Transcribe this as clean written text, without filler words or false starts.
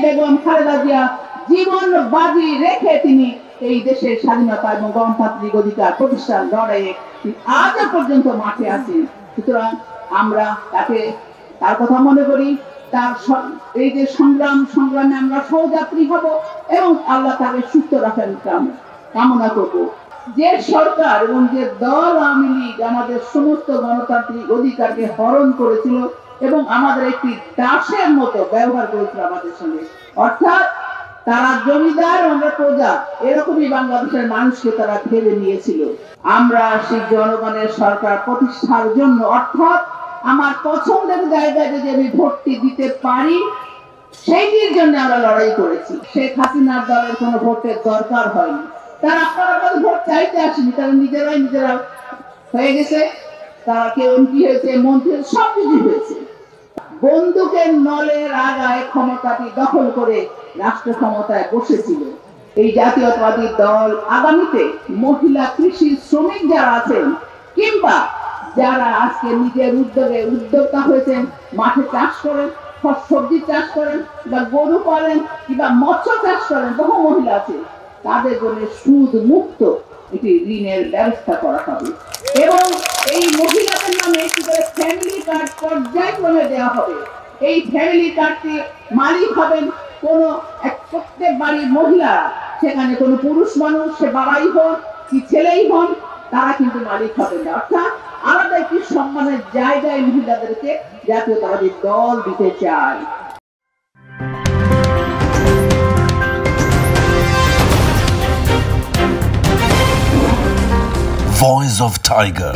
বেগম খালেদা জিয়া জীবন বাজি রেখে তিনি এই দেশের স্বাধীনতা এবং গণতান্ত্রিক অধিকার প্রতিষ্ঠার লড়াইয়ে আজও পর্যন্ত মাঠে আছেন। সুতরাং আমরা তার কথা মনে করি, তার এই যে সংগ্রামে আমরা সহযাত্রী হব এবং আল্লাহ তাকে সুস্থ রাখেন কামনা করব। যে সরকার এবং যে দল আওয়ামী লীগ আমাদের সমস্ত গণতান্ত্রিক অধিকারকে হরণ করেছিল এবং আমাদের একটি দাসের মতো ব্যবহার করেছিল আমাদের সঙ্গে, অর্থাৎ তারা জমিদার আমরা প্রজা, এরকমই বাংলাদেশের মানুষকে তারা ভেবে নিয়েছিল। আমরা সেই জনগণের সরকার প্রতিষ্ঠার জন্য, অর্থাৎ আমার পছন্দের জায়গায় যদি আমি ভোটটি দিতে পারি সেইটির জন্য আমরা লড়াই করেছি। শেখ হাসিনার দলের কোনো ভোটের দরকার হয়নি। তারা আপনারা ভোট চাইতে আসেনি, তারা নিজেরা হয়ে গেছে। তারা কেউ এমপি হয়েছে, মন্ত্রী, সবকিছু হয়েছে। বন্দুকের নলের আগায় ক্ষমতাটি দখল করে রাষ্ট্র ক্ষমতায় বসেছিল এই জাতীয়তাবাদী দল। আগামীতে মহিলা কৃষি শ্রমিক যারা আছেন কিংবা যারা আজকে নিজের উদ্যোক্তা হয়েছেন, মাঠে চাষ করেন, সবজি চাষ করেন বা গরু পালেন কিংবা মৎস্য চাষ করেন, বহু মহিলা আছে, তাদের জন্য সুদ মুক্ত একটি ঋণের ব্যবস্থা করা হবে এবং এই মহিলাদের নামে একটি করে ফ্যামিলি কার্ড পর্যায়ক্রমে দেওয়া হবে। এই ফ্যামিলি কার্ডটি মালিক হবেন প্রত্যেক বাড়ির মহিলা, সেখানে কোনো পুরুষ মানুষ, সে বাবাই হোক কি ছেলেই হন, তারা কিন্তু মালিক হবেন না। অর্থাৎ আলাদা একটি সম্মানের জায়গায় মহিলাদেরকে জাতীয়তাবাদী দল দিতে চায়। Voice of Tiger.